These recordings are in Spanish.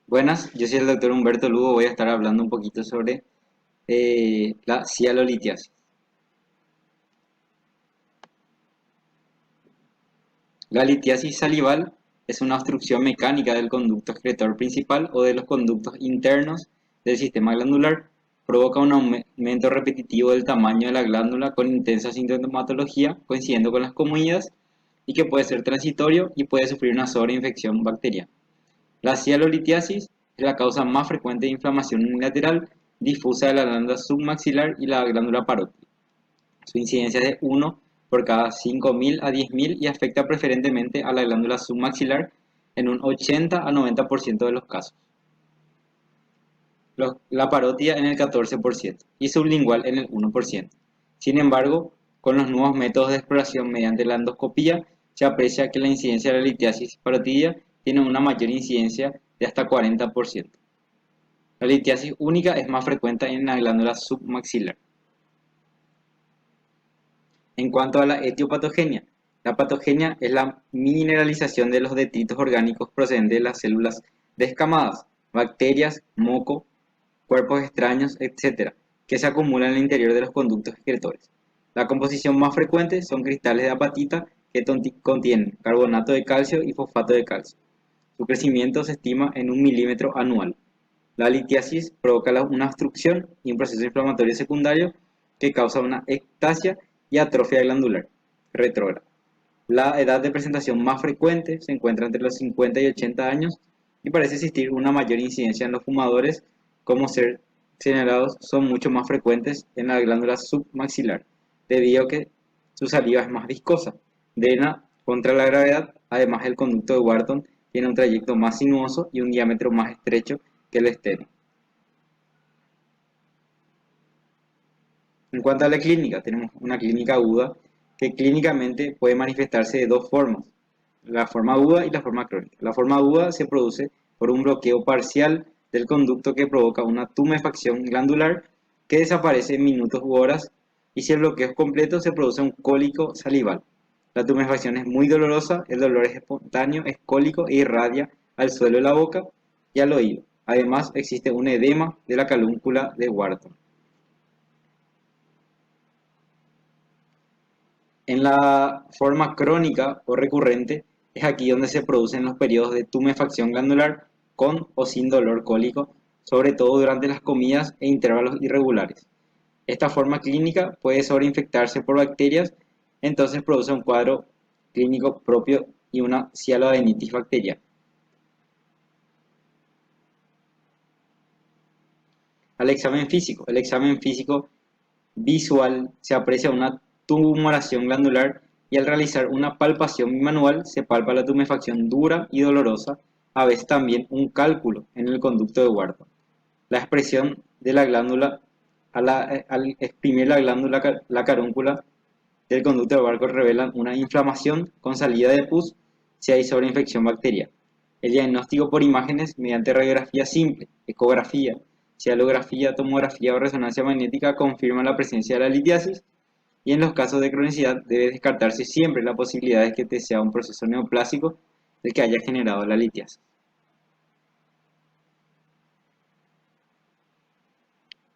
Buenas, yo soy el doctor Humberto Lugo, voy a estar hablando un poquito sobre la cialolitiasis. La litiasis salival es una obstrucción mecánica del conducto excretor principal o de los conductos internos del sistema glandular. Provoca un aumento repetitivo del tamaño de la glándula con intensa sintomatología, coincidiendo con las comidas, y que puede ser transitorio y puede sufrir una sobreinfección bacteriana. La cialolitiasis es la causa más frecuente de inflamación unilateral difusa de la glándula submaxilar y la glándula parótida. Su incidencia es de 1 por cada 5.000 a 10.000 y afecta preferentemente a la glándula submaxilar en un 80 a 90% de los casos, la parótida en el 14% y sublingual en el 1%. Sin embargo, con los nuevos métodos de exploración mediante la endoscopía, se aprecia que la incidencia de la litiasis parótida tiene una mayor incidencia de hasta 40%. La litiasis única es más frecuente en la glándula submaxilar. En cuanto a la etiopatogenia, la patogenia es la mineralización de los detritos orgánicos procedentes de las células descamadas, bacterias, moco, cuerpos extraños, etc., que se acumulan en el interior de los conductos excretores. La composición más frecuente son cristales de apatita que contienen carbonato de calcio y fosfato de calcio. Su crecimiento se estima en 1 milímetro anual. La litiasis provoca una obstrucción y un proceso inflamatorio secundario que causa una ectasia y atrofia glandular retrógrada. La edad de presentación más frecuente se encuentra entre los 50 y 80 años y parece existir una mayor incidencia en los fumadores, como ser señalados son mucho más frecuentes en la glándula submaxilar, debido a que su saliva es más viscosa, drena contra la gravedad. Además, el conducto de Wharton tiene un trayecto más sinuoso y un diámetro más estrecho que el esternón. En cuanto a la clínica, tenemos una clínica aguda que clínicamente puede manifestarse de dos formas, la forma aguda y la forma crónica. La forma aguda se produce por un bloqueo parcial del conducto que provoca una tumefacción glandular que desaparece en minutos u horas, y si el bloqueo es completo se produce un cólico salival. La tumefacción es muy dolorosa, el dolor es espontáneo, es cólico e irradia al suelo de la boca y al oído. Además existe un edema de la calúncula de Wharton. En la forma crónica o recurrente es aquí donde se producen los periodos de tumefacción glandular con o sin dolor cólico, sobre todo durante las comidas e intervalos irregulares. Esta forma clínica puede sobreinfectarse por bacterias, entonces produce un cuadro clínico propio y una cialoadenitis bacteriana. Al examen físico. El examen físico visual se aprecia una tumoración glandular y al realizar una palpación manual se palpa la tumefacción dura y dolorosa, a veces también un cálculo en el conducto de Wharton. La expresión de la glándula al exprimir la glándula, la carúncula del conducto de Wharton revela una inflamación con salida de pus si hay sobreinfección bacteriana. El diagnóstico por imágenes mediante radiografía simple, ecografía, cialografía, tomografía o resonancia magnética confirma la presencia de la litiasis, y en los casos de cronicidad debe descartarse siempre la posibilidad de que sea un proceso neoplásico el que haya generado la litiasis.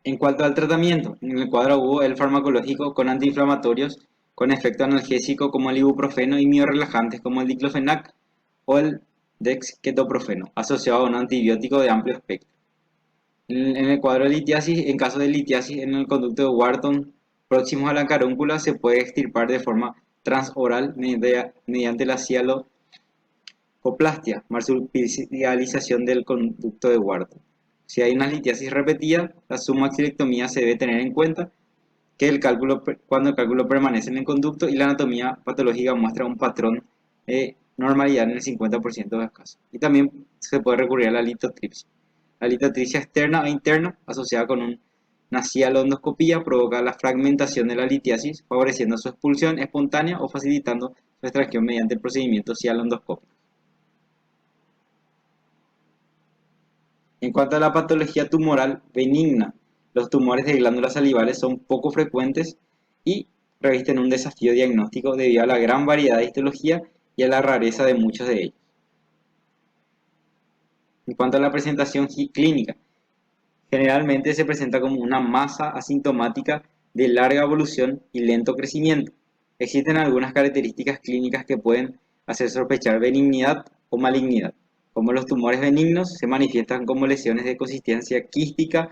En cuanto al tratamiento, en el cuadro agudo el farmacológico con antiinflamatorios con efecto analgésico como el ibuprofeno y miorelajantes como el diclofenac o el dexketoprofeno, asociado a un antibiótico de amplio espectro. En el cuadro de litiasis, en caso de litiasis en el conducto de Wharton próximos a la carúncula, se puede extirpar de forma transoral mediante la cialoplastia, marsupialización del conducto de Wharton. Si hay una litiasis repetida, la submaxilectomía se debe tener en cuenta que cuando el cálculo permanece en el conducto y la anatomía patológica muestra un patrón de normalidad en el 50% de los casos. Y también se puede recurrir a la litotripsia. La litotripsia externa e interna, asociada con una cialondoscopía, provoca la fragmentación de la litiasis, favoreciendo su expulsión espontánea o facilitando su extracción mediante el procedimiento cialondoscópico. En cuanto a la patología tumoral benigna, los tumores de glándulas salivales son poco frecuentes y revisten un desafío diagnóstico debido a la gran variedad de histología y a la rareza de muchos de ellos. En cuanto a la presentación clínica, generalmente se presenta como una masa asintomática de larga evolución y lento crecimiento. Existen algunas características clínicas que pueden hacer sospechar benignidad o malignidad, como los tumores benignos se manifiestan como lesiones de consistencia quística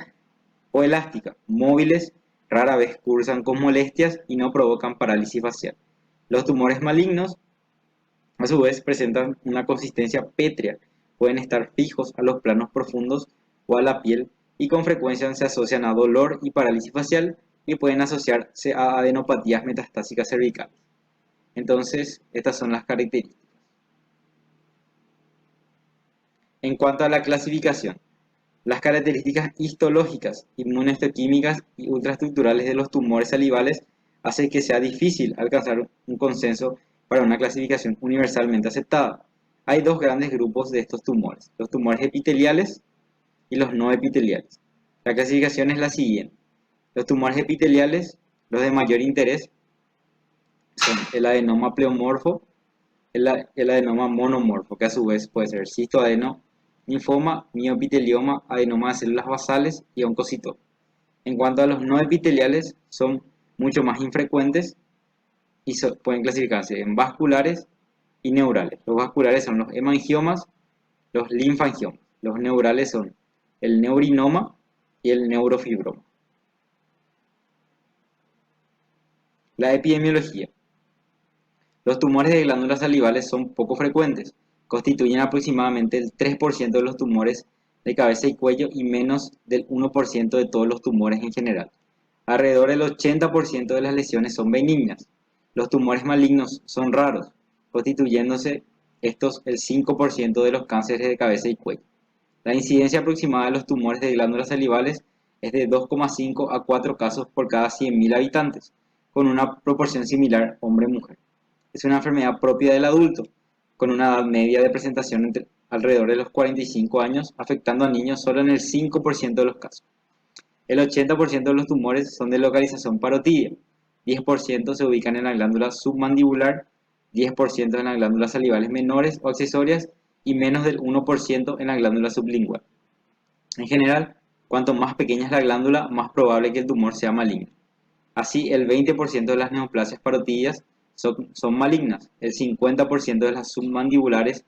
o elástica, móviles, rara vez cursan con molestias y no provocan parálisis facial. Los tumores malignos, a su vez, presentan una consistencia pétrea, pueden estar fijos a los planos profundos o a la piel y con frecuencia se asocian a dolor y parálisis facial y pueden asociarse a adenopatías metastásicas cervicales. Entonces, estas son las características. En cuanto a la clasificación, las características histológicas, inmunohistoquímicas y ultraestructurales de los tumores salivales hacen que sea difícil alcanzar un consenso para una clasificación universalmente aceptada. Hay dos grandes grupos de estos tumores, los tumores epiteliales y los no epiteliales. La clasificación es la siguiente. Los tumores epiteliales, los de mayor interés, son el adenoma pleomorfo, el adenoma monomorfo, que a su vez puede ser cistoadeno, linfoma, miopitelioma, adenoma de células basales y oncocitoma. En cuanto a los no epiteliales, son mucho más infrecuentes y pueden clasificarse en vasculares y neurales. Los vasculares son los hemangiomas, los linfangiomas. Los neurales son el neurinoma y el neurofibroma. La epidemiología. Los tumores de glándulas salivales son poco frecuentes, constituyen aproximadamente el 3% de los tumores de cabeza y cuello y menos del 1% de todos los tumores en general. Alrededor del 80% de las lesiones son benignas. Los tumores malignos son raros, constituyéndose estos el 5% de los cánceres de cabeza y cuello. La incidencia aproximada de los tumores de glándulas salivales es de 2,5 a 4 casos por cada 100.000 habitantes, con una proporción similar hombre-mujer. Es una enfermedad propia del adulto, con una edad media de presentación entre alrededor de los 45 años, afectando a niños solo en el 5% de los casos. El 80% de los tumores son de localización parotidia, 10% se ubican en la glándula submandibular, 10% en las glándulas salivales menores o accesorias y menos del 1% en la glándula sublingual. En general, cuanto más pequeña es la glándula, más probable que el tumor sea maligno. Así, el 20% de las neoplasias parotidias son malignas, el 50% de las submandibulares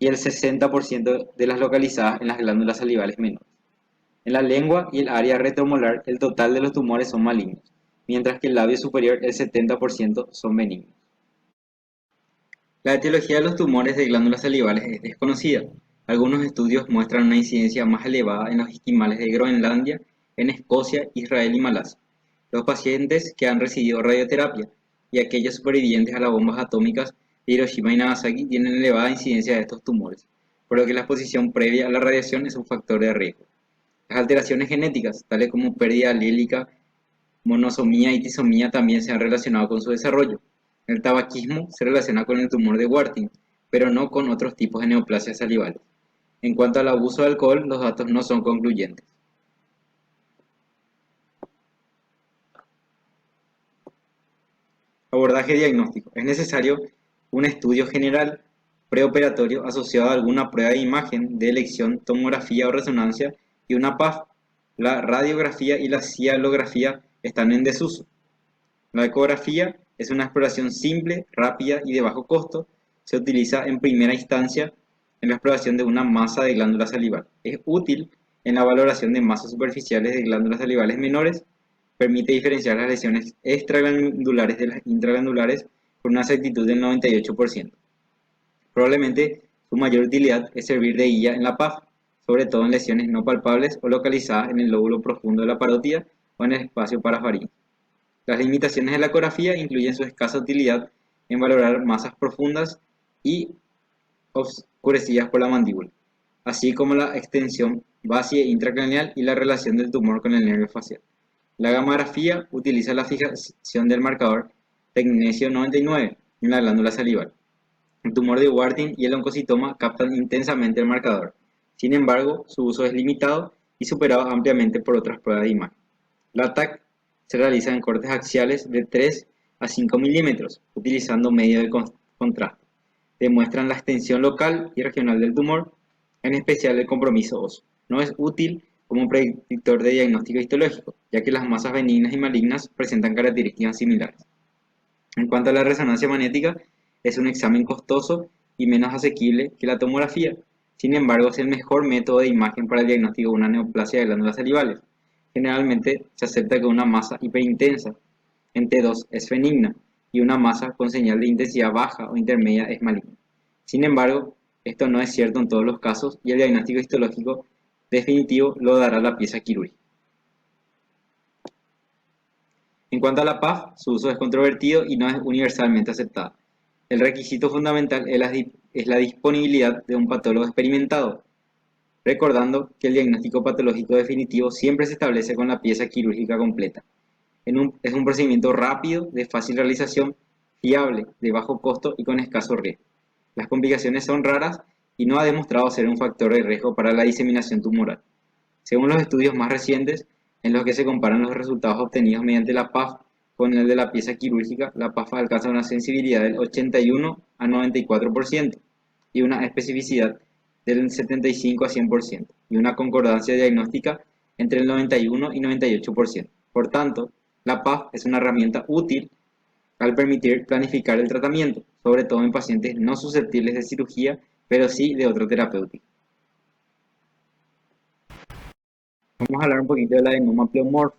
y el 60% de las localizadas en las glándulas salivales menores. En la lengua y el área retromolar, el total de los tumores son malignos, mientras que el labio superior, el 70% son benignos. La etiología de los tumores de glándulas salivales es desconocida. Algunos estudios muestran una incidencia más elevada en los esquimales de Groenlandia, en Escocia, Israel y Malasia. Los pacientes que han recibido radioterapia y aquellos supervivientes a las bombas atómicas de Hiroshima y Nagasaki tienen elevada incidencia de estos tumores, por lo que la exposición previa a la radiación es un factor de riesgo. Las alteraciones genéticas, tales como pérdida alílica, monosomía y tisomía, también se han relacionado con su desarrollo. El tabaquismo se relaciona con el tumor de Warthin, pero no con otros tipos de neoplasias salivales. En cuanto al abuso de alcohol, los datos no son concluyentes. Abordaje diagnóstico. Es necesario un estudio general preoperatorio asociado a alguna prueba de imagen de elección, tomografía o resonancia y una PAF. La radiografía y la cialografía están en desuso. La ecografía es una exploración simple, rápida y de bajo costo. Se utiliza en primera instancia en la exploración de una masa de glándula salival. Es útil en la valoración de masas superficiales de glándulas salivales menores. Permite diferenciar las lesiones extraglandulares de las intraglandulares con una exactitud del 98%. Probablemente su mayor utilidad es servir de guía en la PAF, sobre todo en lesiones no palpables o localizadas en el lóbulo profundo de la parótida o en el espacio parafaríngeo. Las limitaciones de la ecografía incluyen su escasa utilidad en valorar masas profundas y oscurecidas por la mandíbula, así como la extensión base intracraneal y la relación del tumor con el nervio facial. La gammagrafía utiliza la fijación del marcador tecnesio 99 en la glándula salival. El tumor de Warthin y el oncocitoma captan intensamente el marcador. Sin embargo, su uso es limitado y superado ampliamente por otras pruebas de imagen. La TAC se realiza en cortes axiales de 3 a 5 milímetros, utilizando medio de contraste. Demuestran la extensión local y regional del tumor, en especial el compromiso óseo. No es útil como predictor de diagnóstico histológico, ya que las masas benignas y malignas presentan características similares. En cuanto a la resonancia magnética, es un examen costoso y menos asequible que la tomografía. Sin embargo, es el mejor método de imagen para el diagnóstico de una neoplasia de glándulas salivales. Generalmente se acepta que una masa hiperintensa en T2 es benigna y una masa con señal de intensidad baja o intermedia es maligna. Sin embargo, esto no es cierto en todos los casos y el diagnóstico histológico definitivo lo dará la pieza quirúrgica. En cuanto a la PAF, su uso es controvertido y no es universalmente aceptado. El requisito fundamental es la disponibilidad de un patólogo experimentado, recordando que el diagnóstico patológico definitivo siempre se establece con la pieza quirúrgica completa. Es un procedimiento rápido, de fácil realización, fiable, de bajo costo y con escaso riesgo. Las complicaciones son raras y no ha demostrado ser un factor de riesgo para la diseminación tumoral. Según los estudios más recientes, en los que se comparan los resultados obtenidos mediante la PAF con el de la pieza quirúrgica, la PAF alcanza una sensibilidad del 81 a 94% y una especificidad del 75 a 100% y una concordancia diagnóstica entre el 91 y 98%. Por tanto, la PAF es una herramienta útil al permitir planificar el tratamiento, sobre todo en pacientes no susceptibles de cirugía, pero sí de otra terapéutica. Vamos a hablar un poquito del adenoma pleomorfo.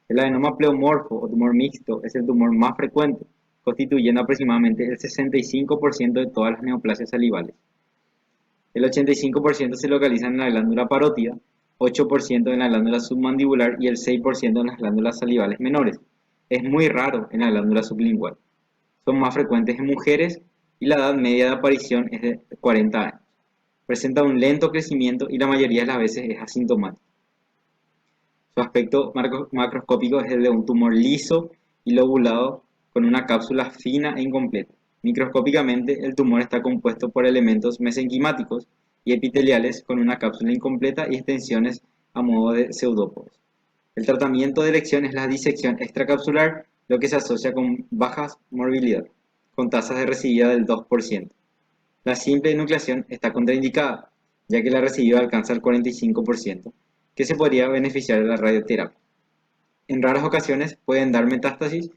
El adenoma pleomorfo o tumor mixto es el tumor más frecuente, constituyendo aproximadamente el 65% de todas las neoplasias salivales. El 85% se localiza en la glándula parótida, 8% en la glándula submandibular y el 6% en las glándulas salivales menores. Es muy raro en la glándula sublingual. Son más frecuentes en mujeres y la edad media de aparición es de 40 años. Presenta un lento crecimiento y la mayoría de las veces es asintomático. Su aspecto macroscópico es el de un tumor liso y lobulado con una cápsula fina e incompleta. Microscópicamente, el tumor está compuesto por elementos mesenquimáticos y epiteliales con una cápsula incompleta y extensiones a modo de pseudópodos. El tratamiento de elección es la disección extracapsular, lo que se asocia con baja morbilidad, con tasas de recidivia del 2%. La simple enucleación está contraindicada, ya que la recidivia alcanza el 45%, que se podría beneficiar de la radioterapia. En raras ocasiones pueden dar metástasis,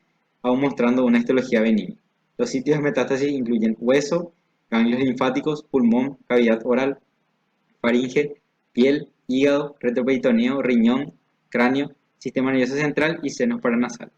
aún mostrando una histología benigna. Los sitios de metástasis incluyen hueso, ganglios linfáticos, pulmón, cavidad oral, faringe, piel, hígado, retroperitoneo, riñón, cráneo, sistema nervioso central y senos paranasales.